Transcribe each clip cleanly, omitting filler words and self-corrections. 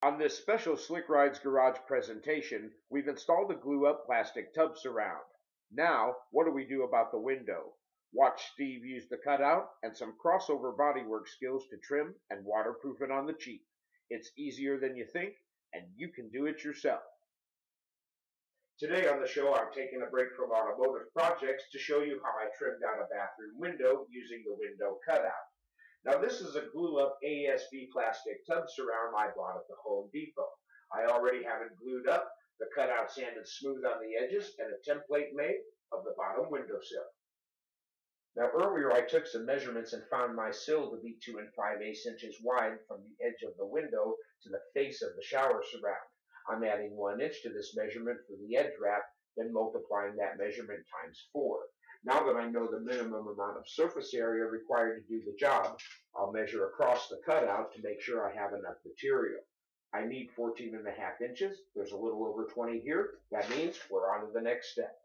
On this special Slick Rides Garage presentation, we've installed a glue-up plastic tub surround. Now, what do we do about the window? Watch Steve use the cutout and some crossover bodywork skills to trim and waterproof it on the cheap. It's easier than you think, and you can do it yourself. Today on the show, I'm taking a break from automotive projects to show you how I trimmed out a bathroom window using the window cutout. Now this is a glue-up ASB plastic tub surround I bought at the Home Depot. I already have it glued up, the cutout sanded smooth on the edges, and a template made of the bottom windowsill. Now earlier I took some measurements and found my sill to be 2 5/8 inches wide from the edge of the window to the face of the shower surround. I'm adding 1 inch to this measurement for the edge wrap, then multiplying that measurement times 4. Now that I know the minimum amount of surface area required to do the job, I'll measure across the cutout to make sure I have enough material. I need 14.5 inches. There's a little over 20 here. That means we're on to the next step.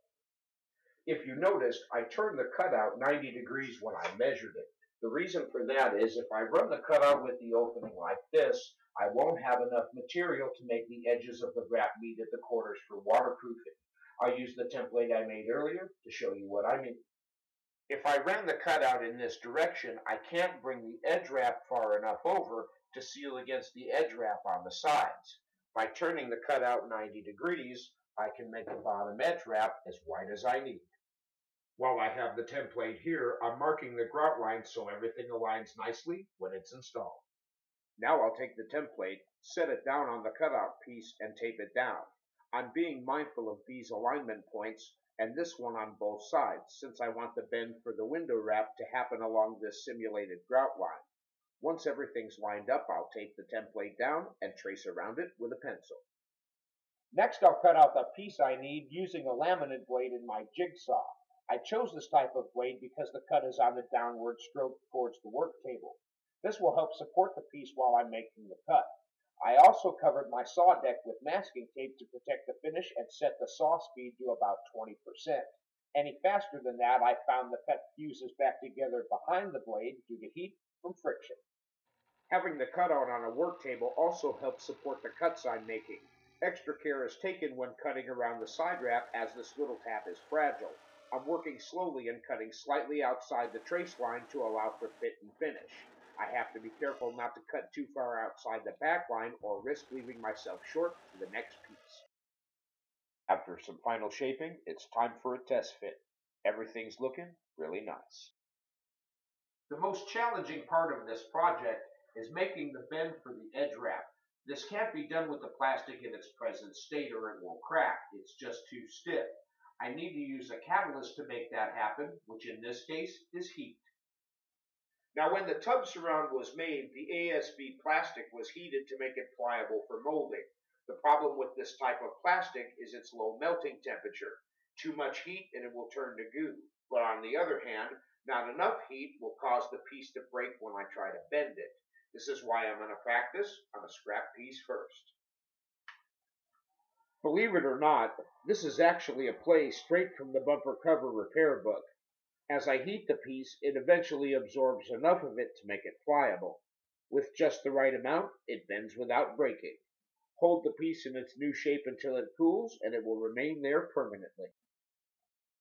If you noticed, I turned the cutout 90 degrees when I measured it. The reason for that is if I run the cutout with the opening like this, I won't have enough material to make the edges of the wrap meet at the corners for waterproofing. I'll use the template I made earlier to show you what I mean. If I ran the cutout in this direction, I can't bring the edge wrap far enough over to seal against the edge wrap on the sides. By turning the cutout 90 degrees, I can make the bottom edge wrap as wide as I need. While I have the template here, I'm marking the grout line so everything aligns nicely when it's installed. Now I'll take the template, set it down on the cutout piece, and tape it down. I'm being mindful of these alignment points and this one on both sides, since I want the bend for the window wrap to happen along this simulated grout line. Once everything's lined up, I'll tape the template down and trace around it with a pencil. Next, I'll cut out the piece I need using a laminate blade in my jigsaw. I chose this type of blade because the cut is on the downward stroke towards the work table. This will help support the piece while I'm making the cut. I also covered my saw deck with masking tape to protect the finish and set the saw speed to about 20%. Any faster than that, I found the cut fuses back together behind the blade due to heat from friction. Having the cutout on a work table also helps support the cuts I'm making. Extra care is taken when cutting around the side wrap as this little tab is fragile. I'm working slowly and cutting slightly outside the trace line to allow for fit and finish. I have to be careful not to cut too far outside the back line or risk leaving myself short for the next piece. After some final shaping, it's time for a test fit. Everything's looking really nice. The most challenging part of this project is making the bend for the edge wrap. This can't be done with the plastic in its present state or it will crack. It's just too stiff. I need to use a catalyst to make that happen, which in this case is heat. Now when the tub surround was made, the ASB plastic was heated to make it pliable for molding. The problem with this type of plastic is its low melting temperature. Too much heat and it will turn to goo. But on the other hand, not enough heat will cause the piece to break when I try to bend it. This is why I'm going to practice on a scrap piece first. Believe it or not, this is actually a play straight from the bumper cover repair book. As I heat the piece, it eventually absorbs enough of it to make it pliable. With just the right amount, it bends without breaking. Hold the piece in its new shape until it cools, and it will remain there permanently.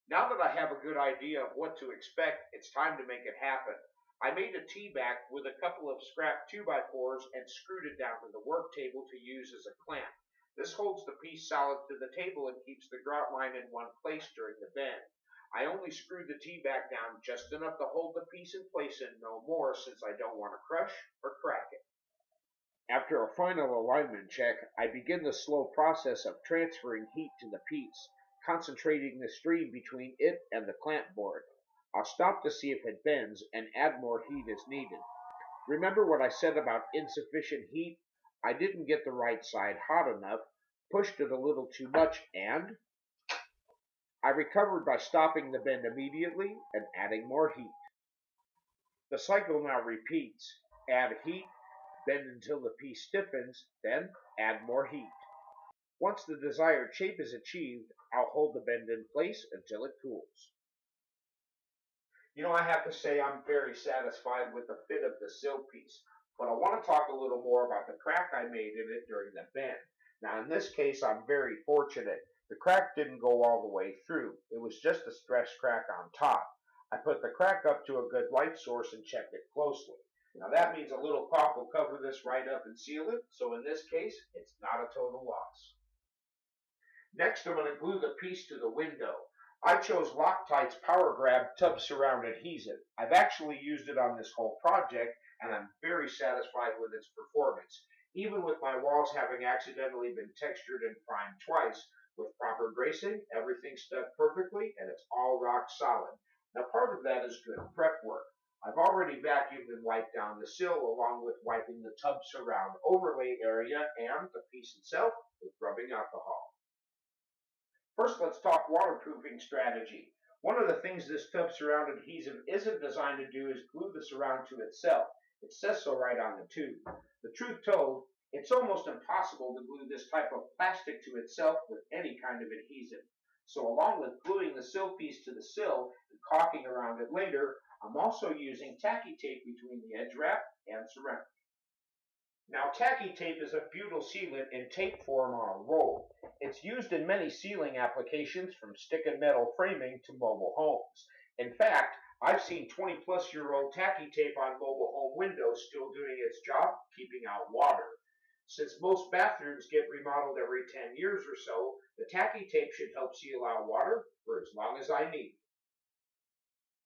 Now that I have a good idea of what to expect, it's time to make it happen. I made a T-back with a couple of scrap 2x4s and screwed it down to the work table to use as a clamp. This holds the piece solid to the table and keeps the grout line in one place during the bend. I only screwed the T-back down just enough to hold the piece in place and no more, since I don't want to crush or crack it. After a final alignment check, I begin the slow process of transferring heat to the piece, concentrating the stream between it and the clamp board. I'll stop to see if it bends and add more heat as needed. Remember what I said about insufficient heat? I didn't get the right side hot enough, pushed it a little too much, and I recovered by stopping the bend immediately and adding more heat. The cycle now repeats. Add heat, bend until the piece stiffens, then add more heat. Once the desired shape is achieved, I'll hold the bend in place until it cools. I have to say I'm very satisfied with the fit of the sill piece. but I want to talk a little more about the crack I made in it during the bend. Now, in this case, I'm very fortunate. The crack didn't go all the way through. It was just a stretched crack on top. I put the crack up to a good light source and checked it closely. Now, that means a little caulk will cover this right up and seal it, so in this case, it's not a total loss. Next, I'm going to glue the piece to the window. I chose Loctite's Power Grab Tub Surround Adhesive. I've actually used it on this whole project, and I'm very satisfied with its performance. Even with my walls having accidentally been textured and primed twice, with proper bracing, everything stuck perfectly, and it's all rock solid. Now, part of that is good prep work. I've already vacuumed and wiped down the sill, along with wiping the tub surround overlay area and the piece itself with rubbing alcohol. First, let's talk waterproofing strategy. One of the things this tub surround adhesive isn't designed to do is glue the surround to itself. It says so right on the tube. The truth told, it's almost impossible to glue this type of plastic to itself with any kind of adhesive. So along with gluing the sill piece to the sill and caulking around it later, I'm also using tacky tape between the edge wrap and surround. Now, tacky tape is a butyl sealant in tape form on a roll. It's used in many sealing applications, from stick and metal framing to mobile homes. In fact, I've seen 20-plus-year-old tacky tape on mobile home windows still doing its job, keeping out water. Since most bathrooms get remodeled every 10 years or so, the tacky tape should help seal out water for as long as I need.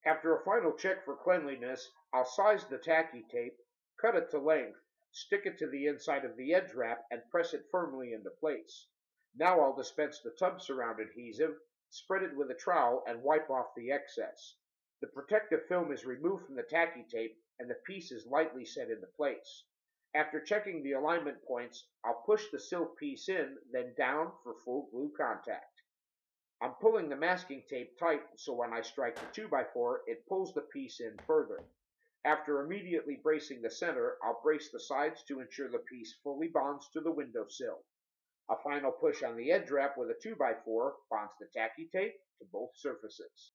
After a final check for cleanliness, I'll size the tacky tape, cut it to length, stick it to the inside of the edge wrap, and press it firmly into place. Now I'll dispense the tub surround adhesive, spread it with a trowel, and wipe off the excess. The protective film is removed from the tacky tape, and the piece is lightly set into place. After checking the alignment points, I'll push the silk piece in, then down for full glue contact. I'm pulling the masking tape tight so when I strike the 2x4, it pulls the piece in further. After immediately bracing the center, I'll brace the sides to ensure the piece fully bonds to the windowsill. A final push on the edge wrap with a 2x4 bonds the tacky tape to both surfaces.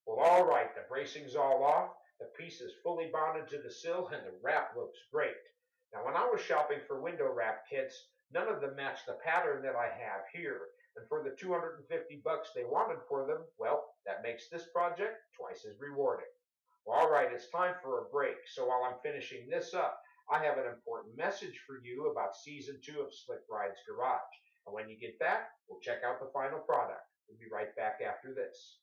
Well, all right, the bracing's all off, the piece is fully bonded to the sill, and the wrap looks great. Now, when I was shopping for window wrap kits, none of them matched the pattern that I have here. And for the $250 they wanted for them, well, that makes this project twice as rewarding. Well, all right, it's time for a break. So while I'm finishing this up, I have an important message for you about Season 2 of Slick Ride's Garage. And when you get back, we'll check out the final product. We'll be right back after this.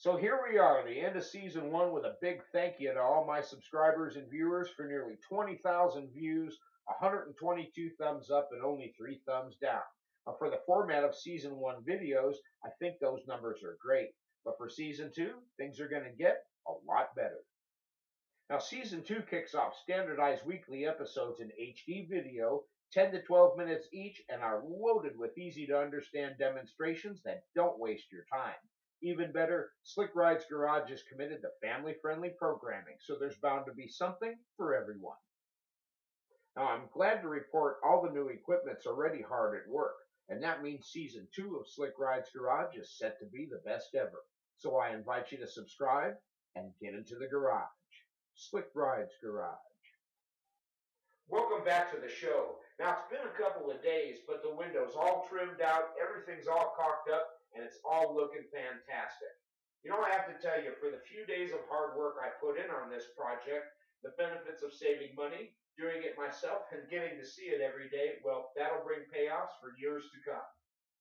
So here we are, the end of Season 1, with a big thank you to all my subscribers and viewers for nearly 20,000 views, 122 thumbs up, and only 3 thumbs down. Now, for the format of Season 1 videos, I think those numbers are great. But for Season 2, things are going to get a lot better. Now, Season 2 kicks off standardized weekly episodes in HD video, 10 to 12 minutes each, and are loaded with easy-to-understand demonstrations that don't waste your time. Even better, Slick Ride's Garage is committed to family-friendly programming, so there's bound to be something for everyone. Now, I'm glad to report all the new equipment's already hard at work, and that means Season 2 of Slick Ride's Garage is set to be the best ever. So I invite you to subscribe and get into the garage. Slick Ride's Garage. Welcome back to the show. Now, it's been a couple of days, but the window's all trimmed out, everything's all caulked up, and it's all looking fantastic. You know, I have to tell you, for the few days of hard work I put in on this project, the benefits of saving money, doing it myself, and getting to see it every day, well, that'll bring payoffs for years to come.